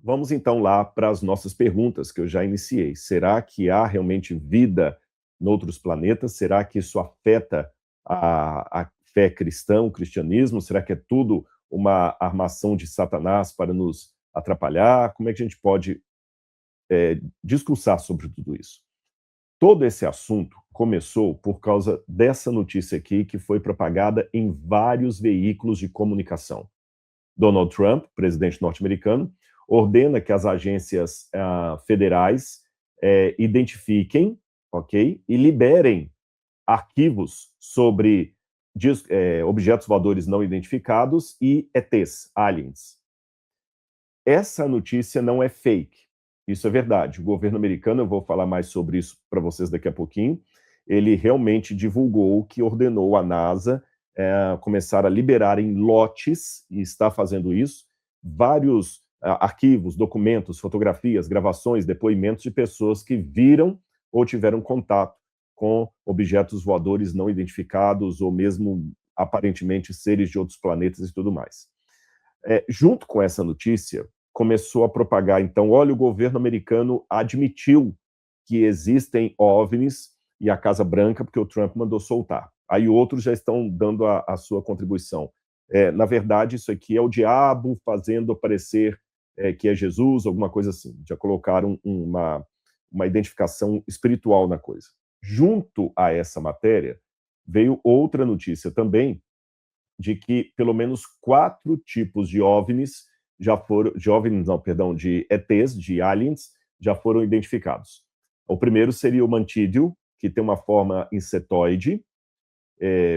Vamos então lá para as nossas perguntas que eu já iniciei. Será que há realmente vida em outros planetas? Será que isso afeta a fé cristã, o cristianismo? Será que é tudo uma armação de Satanás para nos atrapalhar? Como é que a gente pode discursar sobre tudo isso? Todo esse assunto começou por causa dessa notícia aqui que foi propagada em vários veículos de comunicação. Donald Trump, presidente norte-americano, ordena que as agências federais identifiquem, ok, e liberem arquivos sobre objetos voadores não identificados e ETs, aliens. Essa notícia não é fake, isso é verdade. O governo americano, eu vou falar mais sobre isso para vocês daqui a pouquinho, ele realmente divulgou que ordenou a NASA começar a liberar em lotes, e está fazendo isso, vários arquivos, documentos, fotografias, gravações, depoimentos de pessoas que viram ou tiveram contato com objetos voadores não identificados ou mesmo aparentemente seres de outros planetas e tudo mais. Junto com essa notícia, começou a propagar, então, olha, o governo americano admitiu que existem OVNIs e a Casa Branca, porque o Trump mandou soltar. Aí outros já estão dando a sua contribuição. Na verdade, isso aqui é o diabo fazendo parecer que é Jesus, alguma coisa assim. Já colocaram uma identificação espiritual na coisa. Junto a essa matéria, veio outra notícia também, de que pelo menos 4 tipos de OVNIs já foram, de ETs, de aliens, já foram identificados. O primeiro seria o Mantídeo, que tem uma forma insetoide,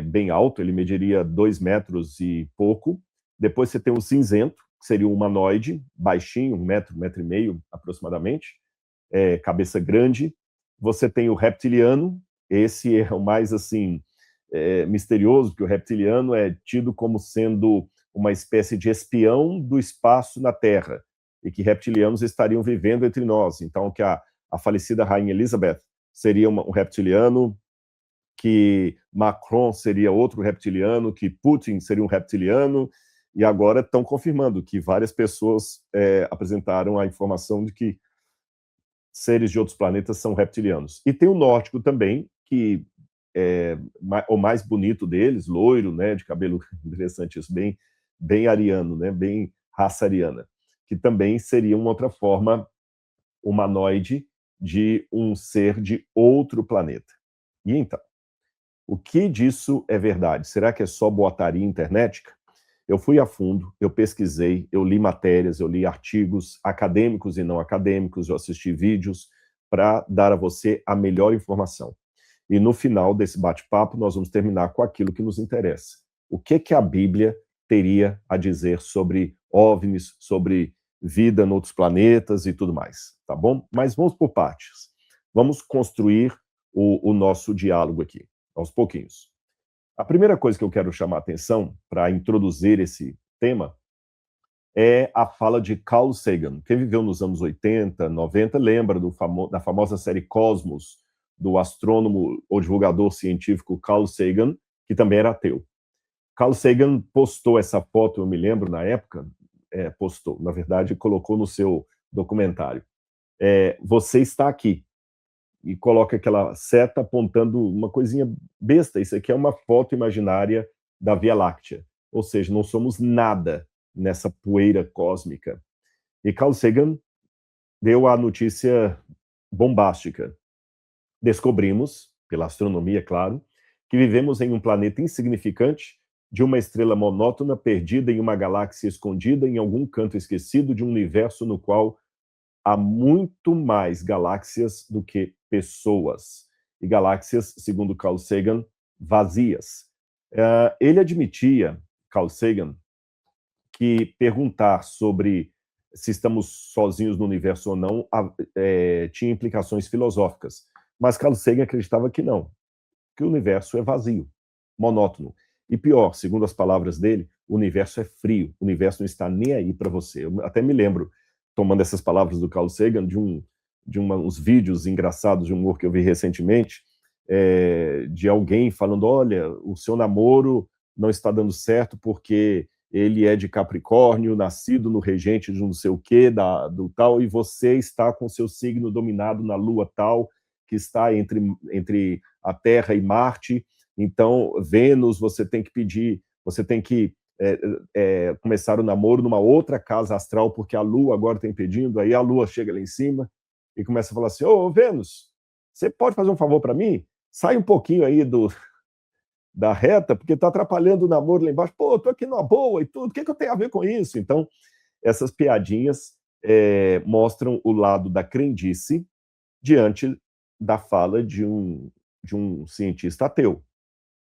bem alto, ele mediria 2 metros e pouco. Depois você tem o cinzento, que seria um humanoide, baixinho, 1 metro, 1,5 metro aproximadamente, cabeça grande. Você tem o reptiliano, esse é o mais assim misterioso, porque o reptiliano é tido como sendo uma espécie de espião do espaço na Terra, e que reptilianos estariam vivendo entre nós. Então, que a falecida Rainha Elizabeth seria um reptiliano, que Macron seria outro reptiliano, que Putin seria um reptiliano, e agora estão confirmando que várias pessoas apresentaram a informação de que seres de outros planetas são reptilianos. E tem o nórdico também, que é o mais bonito deles, loiro, né, de cabelo interessante, isso, bem ariano, né, bem raça ariana, que também seria uma outra forma humanoide de um ser de outro planeta. E então, o que disso é verdade? Será que é só boataria internética? Eu fui a fundo, eu pesquisei, eu li matérias, eu li artigos acadêmicos e não acadêmicos, eu assisti vídeos para dar a você a melhor informação. E no final desse bate-papo, nós vamos terminar com aquilo que nos interessa. O que a Bíblia teria a dizer sobre OVNIs, sobre vida em outros planetas e tudo mais, tá bom? Mas vamos por partes. Vamos construir o nosso diálogo aqui, aos pouquinhos. A primeira coisa que eu quero chamar a atenção para introduzir esse tema é a fala de Carl Sagan. Quem viveu nos anos 80, 90, lembra da famosa série Cosmos, do astrônomo ou divulgador científico Carl Sagan, que também era ateu. Carl Sagan postou essa foto, eu me lembro, na época, postou, na verdade, colocou no seu documentário. Você está aqui. E coloca aquela seta apontando uma coisinha besta. Isso aqui é uma foto imaginária da Via Láctea. Ou seja, não somos nada nessa poeira cósmica. E Carl Sagan deu a notícia bombástica. Descobrimos, pela astronomia, claro, que vivemos em um planeta insignificante, de uma estrela monótona perdida em uma galáxia escondida em algum canto esquecido de um universo no qual há muito mais galáxias do que pessoas. E galáxias, segundo Carl Sagan, vazias. Ele admitia, Carl Sagan, que perguntar sobre se estamos sozinhos no universo ou não tinha implicações filosóficas. Mas Carl Sagan acreditava que não, que o universo é vazio, monótono. E pior, segundo as palavras dele, o universo é frio, o universo não está nem aí para você. Eu até me lembro, tomando essas palavras do Carl Sagan, de uns vídeos engraçados de humor que eu vi recentemente, de alguém falando, olha, o seu namoro não está dando certo porque ele é de Capricórnio, nascido no regente de não sei o quê, do tal, e você está com seu signo dominado na lua tal, que está entre a Terra e Marte. Então, Vênus, você tem que pedir, você tem que começar o namoro numa outra casa astral, porque a lua agora está impedindo. Aí a lua chega lá em cima e começa a falar assim: ô Vênus, você pode fazer um favor para mim? Sai um pouquinho aí da reta, porque está atrapalhando o namoro lá embaixo. Pô, tô aqui numa boa e tudo, o que eu tenho a ver com isso? Então, essas piadinhas mostram o lado da crendice diante da fala de um cientista ateu.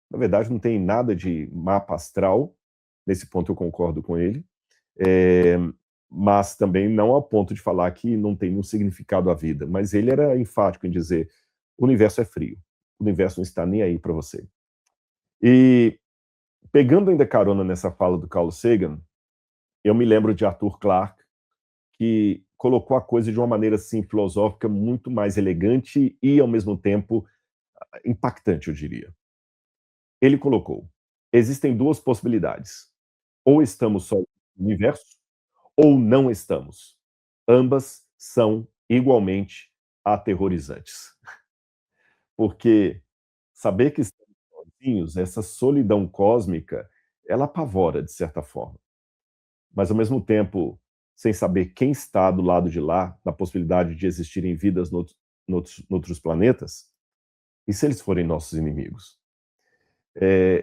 Na verdade, não tem nada de mapa astral, nesse ponto eu concordo com ele, mas também não ao ponto de falar que não tem um significado a vida. Mas ele era enfático em dizer: o universo é frio, o universo não está nem aí para você. E pegando ainda carona nessa fala do Carl Sagan, eu me lembro de Arthur Clarke, que colocou a coisa de uma maneira assim filosófica muito mais elegante e ao mesmo tempo impactante, eu diria. Ele colocou: existem duas possibilidades. Ou estamos só no universo, ou não estamos. Ambas são igualmente aterrorizantes. Porque saber que estamos sozinhos, essa solidão cósmica, ela apavora de certa forma. Mas ao mesmo tempo, sem saber quem está do lado de lá, na possibilidade de existirem vidas noutros planetas, e se eles forem nossos inimigos?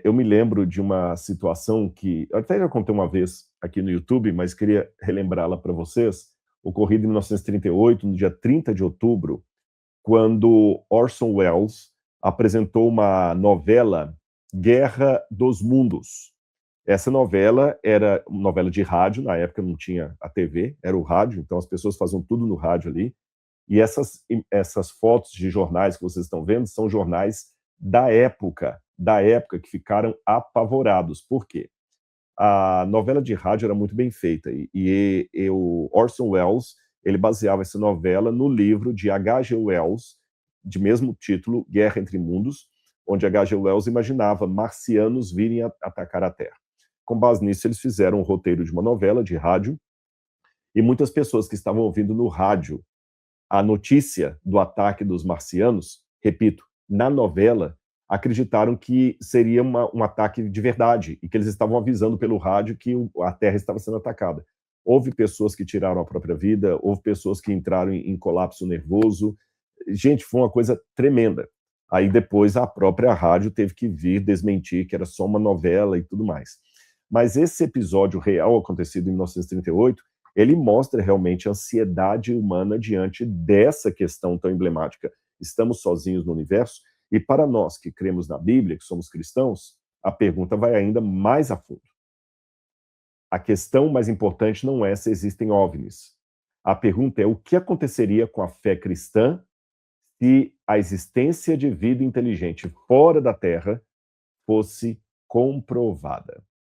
Eu me lembro de uma situação que eu até já contei uma vez aqui no YouTube, mas queria relembrá-la para vocês, ocorrida em 1938, no dia 30 de outubro, quando Orson Welles apresentou uma novela, Guerra dos Mundos. Essa novela era uma novela de rádio, na época não tinha a TV, era o rádio, então as pessoas faziam tudo no rádio ali, e essas fotos de jornais que vocês estão vendo são jornais da época que ficaram apavorados. Por quê? A novela de rádio era muito bem feita, e o Orson Welles, ele baseava essa novela no livro de H.G. Wells, de mesmo título, Guerra entre Mundos, onde H.G. Wells imaginava marcianos virem atacar a Terra. Com base nisso, eles fizeram um roteiro de uma novela de rádio, e muitas pessoas que estavam ouvindo no rádio a notícia do ataque dos marcianos, repito, na novela, acreditaram que seria um ataque de verdade e que eles estavam avisando pelo rádio que a Terra estava sendo atacada. Houve pessoas que tiraram a própria vida, houve pessoas que entraram em colapso nervoso. Gente, foi uma coisa tremenda. Aí depois a própria rádio teve que vir desmentir que era só uma novela e tudo mais. Mas esse episódio real acontecido em 1938, ele mostra realmente a ansiedade humana diante dessa questão tão emblemática. Estamos sozinhos no universo? E para nós que cremos na Bíblia, que somos cristãos, a pergunta vai ainda mais a fundo. A questão mais importante não é se existem OVNIs. A pergunta é o que aconteceria com a fé cristã se a existência de vida inteligente fora da Terra fosse comprovada.